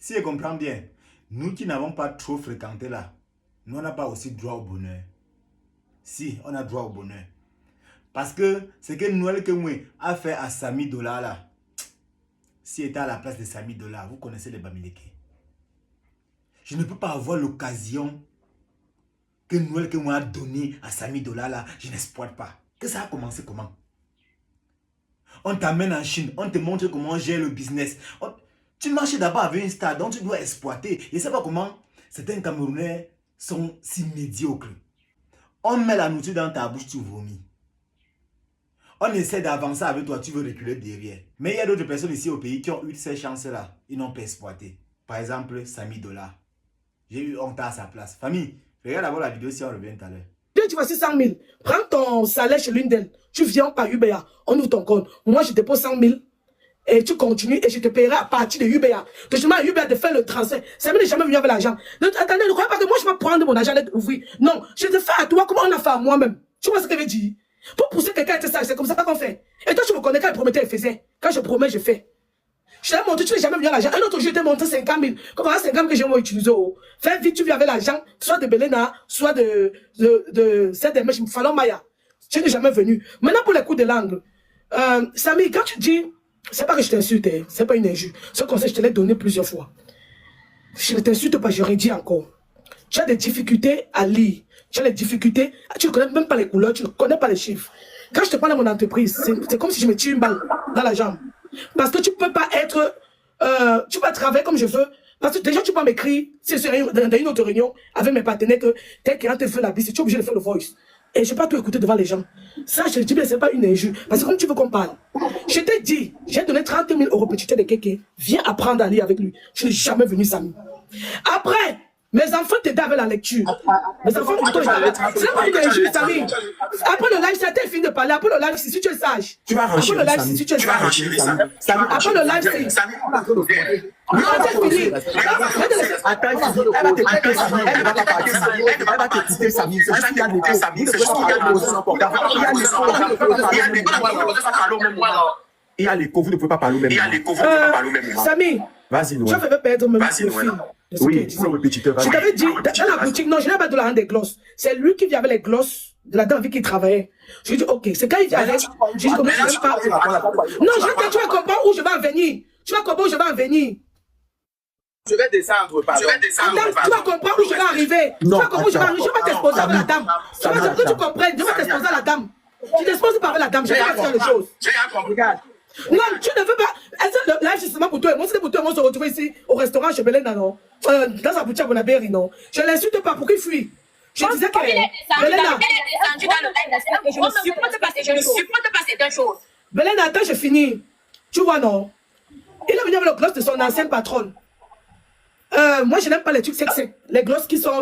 Si je comprends bien, nous qui n'avons pas trop fréquenté là, nous on n'a pas aussi droit au bonheur. Si, on a droit au bonheur. Parce que ce que Noël Kemwe a fait à Samy Dola là, s'il était à la place de Samy Dola, vous connaissez les Bamileke. Je ne peux pas avoir l'occasion que Noël Kemwe a donné à Samy Dola là, je n'exploite pas. Que ça a commencé comment? On t'amène en Chine, on te montre comment gérer le business. Tu marches d'abord avec une star, donc tu dois exploiter. Je ne sais pas comment certains Camerounais sont si médiocres. On met la nourriture dans ta bouche, tu vomis. On essaie d'avancer avec toi, tu veux reculer derrière. Mais il y a d'autres personnes ici au pays qui ont eu ces chances-là. Ils n'ont pas exploité. Par exemple, Samy Dola. J'ai eu honte à sa place. Famille, regarde d'abord la vidéo si on revient tout à l'heure. Tu vas 100 000. Prends ton salaire chez l'une d'elles. Tu viens par UBA. On ouvre ton compte. Moi, je dépose 100 000. Et tu continues et je te paierai à partir de UBA. Donc, je demande à UBA de faire le transfert. Ça n'est jamais venu avec l'argent. Attendez, ne croyez pas que moi, je vais prendre mon argent et ouvrir. Non, je te fais à toi comme on a fait à moi-même. Tu vois ce que je veux dire? Pour pousser quelqu'un à être sage, c'est comme ça qu'on fait. Et toi, tu me connais, quand il promettait, il faisait. Quand je promets, je fais. Je t'ai montré, tu n'es jamais venu à l'argent. Un autre jour, je t'ai montré 50 000. Comment 50 000 que j'ai utilisé? Fais vite, tu viens avec l'argent, soit de Belena, soit de cette émèche, Fallon Maya. Tu n'es jamais venu. Maintenant, pour les coups de langue. Samy, quand tu dis, c'est pas que je t'insulte, c'est pas une injure. Ce conseil, je te l'ai donné plusieurs fois. Je ne t'insulte pas, je redis encore. Tu as des difficultés à lire. Tu as des difficultés, tu ne connais même pas les couleurs, tu ne connais pas les chiffres. Quand je te parle de mon entreprise, c'est comme si je me tire une balle dans la jambe. Parce que tu ne peux pas être, tu peux travailler comme je veux. Parce que déjà, tu peux m'écrire, si c'est dans une autre réunion, avec mes partenaires, que tel client te fait la bise, tu es obligé de faire le voice. Et je ne vais pas tout écouter devant les gens. Ça, je te dis bien, ce n'est pas une injure. Parce que comme tu veux qu'on parle, je t'ai dit, j'ai donné 30 000 € petit de Kéké. Viens apprendre à lire avec lui. Je n'ai jamais venu, Samy. Après, mes enfants t'aident avec la lecture. Mes enfants me disent, c'est pas une injure, Samy. Après le live, c'est fini de parler. Après le live, si tu es sage. Tu vas Après le live, si tu es sage. Après le live, c'est... Non, c'est fini. Attends, elle va t'écouter, Samy. Elle va pas partir. Elle va t'écouter, Samy. C'est juste qu'il y a des choses. C'est juste qu'il y a des choses importantes. Il y a l'écho, vous ne pouvez pas parler au même moment. Samy, vas-y, tu vas faire perdre le fil. Oui, pour le petit. Je t'avais dit, dans la boutique, non, je n'ai pas de l'argent des glosses. C'est lui qui vient avec les glosses de la dame avec qui il travaillait. Je lui dis, ok, c'est quand il vient avec. Je dis, comment je ne pas. Non, tu vas comprendre où je vais en venir. Tu vas comprendre où je vais en venir. Je vais descendre, pardon. Attends, tu vas comprendre où je vais arriver. Tu vas comprendre où je vais arriver. Je vais t'exposer avec la dame. Je veux que tu comprennes. Je vais t'exposer à la dame. Tu t'exposes pas avec la dame. Je vais faire les choses. J'ai rien compris. Non, tu ne veux pas. Est-ce que là, justement pour toi, moi, c'était pour toi, moi, se retrouver ici au restaurant chez Belena, non? Dans sa boutique à Bonabéry, non? Je ne l'insulte pas pour qu'il fuit. Je disais que. Belena. Je ne supporte pas cette chose. Belena, attends, je finis. Tu vois, non? Il est venu avec le gloss de son ancienne patronne. Moi, je n'aime pas les trucs sexy. Les glosses qui sont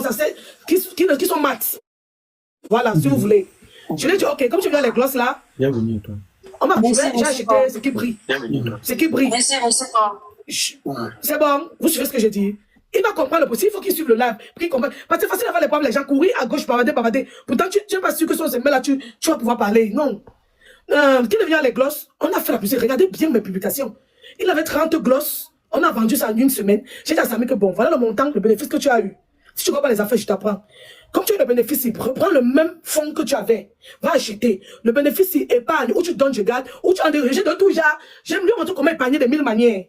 mat. Voilà, si vous voulez. Je lui ai dit, ok, comme tu viens les glosses là. Bienvenue, toi. On m'a j'ai acheté ce qui brille. Ce qui brille. C'est bon, vous suivez ce que je dis. Il va comprendre le possible, il faut qu'il suive le live. Parce que c'est facile d'avoir les problèmes, les gens courir à gauche, bavarder. Pourtant, tu n'es pas sûr que sur ces mails là, tu vas pouvoir parler. Non. Qui devient les glosses? On a fait la publicité. Regardez bien mes publications. Il avait 30 glosses. On a vendu ça en une semaine. J'ai dit à Samy que bon, voilà le montant, le bénéfice que tu as eu. Si tu ne comprends pas les affaires, je t'apprends. Comme tu as le bénéfice, reprends le même fonds que tu avais. Va acheter. Le bénéfice, épargne. Ou tu donnes, je garde. Ou tu en donnes, je donne tout. J'aime lui montrer comment épargner de 1000 manières.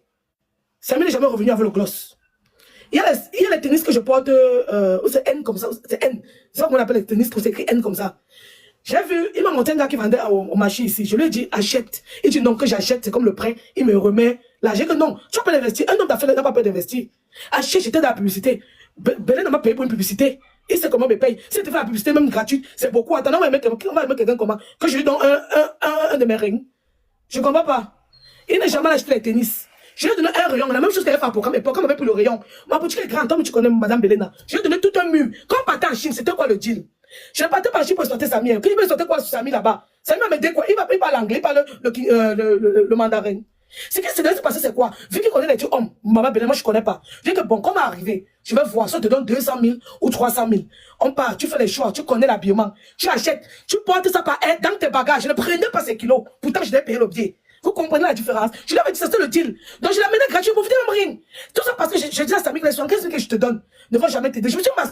Samy n'est jamais revenu avec le gloss. Il y a les tennis que je porte, c'est N comme ça. C'est N. C'est ça qu'on appelle les tennis, c'est écrit N comme ça. J'ai vu, il m'a montré un gars qui vendait au marché ici. Je lui ai dit, achète. Il dit non, que j'achète, c'est comme le prêt. Il me remet l'argent. Que non, tu peux investir. Un homme d'affaires n'a pas peur d'investir. Achète, j'étais dans la publicité. Belén m'a payé pour une publicité. Il sait comment me paye. Si tu fais la publicité même gratuite, c'est beaucoup. Attends, on va mettre quelqu'un comment? Que je lui donne un de mes rings. Je ne comprends pas. Il n'a jamais acheté les tennis. Je lui ai donné un rayon. La même chose qu'elle a fait à programme. Et pourquoi m'avait pris le rayon? Ma boutique est grande. Toi, tu connais Madame Belena. Je lui ai donné tout un mur. Quand on partait en Chine, c'était quoi le deal? Je ne partais pas en Chine pour sortir Samy. Quand il me sortait quoi sur Samy là-bas? Samy m'a dit quoi? Il parle anglais, il parle le mandarin. Ce qui s'est passé, c'est quoi? Vu qu'il connaît les trucs hommes, maman Belén, moi je ne connais pas. Je dis que bon, comment arriver? Je vais voir, soit te donne 200 000 ou 300 000. On part, tu fais les choix, tu connais l'habillement, tu achètes, tu portes ça par aide dans tes bagages. Je ne prenais pas ces kilos, pourtant je devais payer le billet. Vous comprenez la différence? Je lui avais dit, ça c'est le deal. Donc je l'amenais gratuit pour venir me ring. Tout ça parce que je dis à Samy que les 75 000 que je te donne ne vont jamais t'aider. Je me suis dit,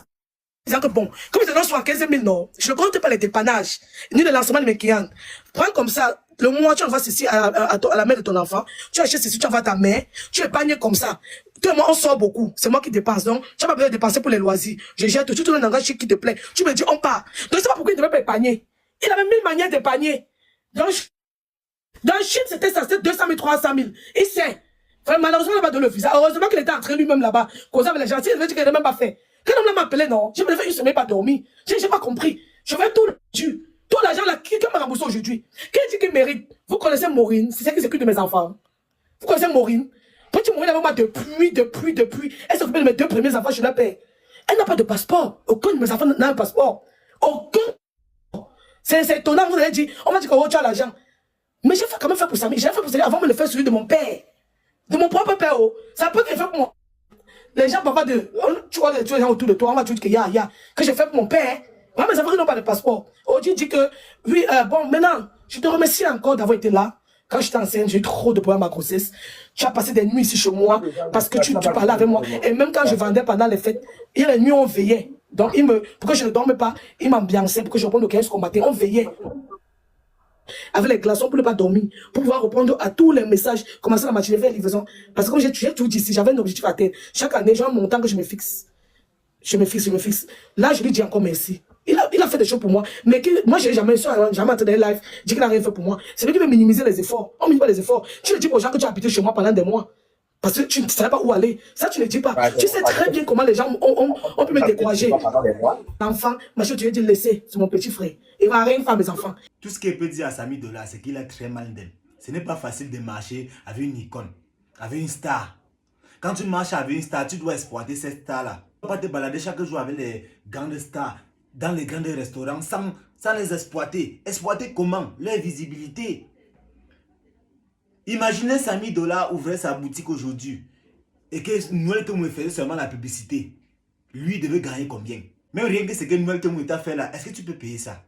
disant que bon, comme je te donne 75 000, non, je ne compte pas les dépannages, ni le lancement de mes clients. Prends comme ça, le mois, tu envoies ceci à la mère de ton enfant, tu achètes ceci, tu envoies à ta mère, tu épargnes comme ça. Toi et moi, on sort beaucoup. C'est moi qui dépense. Donc, tu n'as pas besoin de dépenser pour les loisirs. Je jette tout, tu te donnes un engagement qui te plaît. Tu me dis, on part. Donc, c'est pas pourquoi il ne devait pas épargner. Il avait 1000 manières d'épargner. Donc, dans le Chine, c'était ça, c'était 200 000, 300 000. Il sait. Enfin, malheureusement, il n'a pas donné le visa. Heureusement qu'il était entré lui-même là-bas, causant avec les gens. Il devait dire qu'il n'avait même pas fait. Quand on m'a appelé, non, je me levais une semaine pas dormi. J'ai pas compris. Je vais tout l'argent là, qui m'a remboursé aujourd'hui. Qui dit qu'il mérite? Vous connaissez Maureen, c'est celle qui s'occupe de mes enfants. Vous connaissez Maureen? Petite Maureen avec moi depuis. Elle s'occupe de mes 2 premiers enfants, je la paie. Elle n'a pas de passeport. Aucun de mes enfants n'a un passeport. Aucun. C'est étonnant, vous avez dit, on va dire que tu as l'argent. Mais j'ai quand même fait pour Samy. J'ai fait pour Samy avant de le faire celui de mon père. De mon propre père. Oh. Ça peut être fait pour moi. Les gens parfois tu vois les gens autour de toi, on va te dire que que j'ai fait pour mon père. Moi, mes enfants n'ont pas de passeport. Oji dit que, oui, bon, maintenant, je te remercie encore d'avoir été là. Quand j'étais enceinte, j'ai eu trop de problèmes à ma grossesse. Tu as passé des nuits ici chez moi parce que tu parlais avec moi. Et même quand je vendais pendant les fêtes, il y a les nuits, on veillait. Donc, pour que je ne dorme pas, il m'ambiançait pour que je réponde aux questions qu'on battait. On veillait. Avec les glaçons pour ne pas dormir, pour pouvoir répondre à tous les messages, commencer la matinée, faire livraison. Parce que comme j'ai tout dit ici, j'avais un objectif à atteindre. Chaque année, j'ai un montant que je me fixe. Je me fixe. Là, je lui dis encore merci. Il a fait des choses pour moi, mais moi, je n'ai jamais entendu un live, dit qu'il n'a rien fait pour moi. C'est lui qui veut minimiser les efforts. On minimise pas les efforts. Tu le dis aux gens que tu as habité chez moi pendant des mois. Parce que tu ne savais pas où aller. Ça, tu ne le dis pas. Tu sais très bien comment les gens ont pu me décourager. L'enfant, ma chérie, tu lui dis laisser, c'est mon petit frère. Il ne va rien faire à mes enfants. Tout ce qu'il peut dire à Samy Dola, c'est qu'il a très mal d'elle. Ce n'est pas facile de marcher avec une icône, avec une star. Quand tu marches avec une star, tu dois exploiter cette star-là. Tu ne peux pas te balader chaque jour avec les grandes stars dans les grands restaurants sans les exploiter. Exploiter comment? Leur visibilité. Imaginez Samy Dola ouvrir sa boutique aujourd'hui et que Noël Temoué faisait seulement la publicité. Lui devait gagner combien? Même rien que ce que Noël Temoué t'a fait là, est-ce que tu peux payer ça?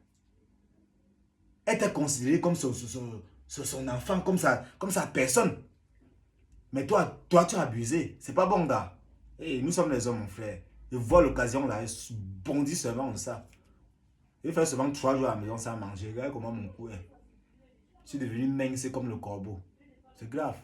Elle t'a considéré comme son enfant, comme sa personne. Mais toi, tu as abusé. C'est pas bon, gars. Hey, nous sommes les hommes, mon frère. Je vois l'occasion là, je bondis seulement comme ça. Je fais seulement 3 jours à la maison sans manger. Regarde comment mon cou est. Je suis devenu mince comme le corbeau. C'est grave.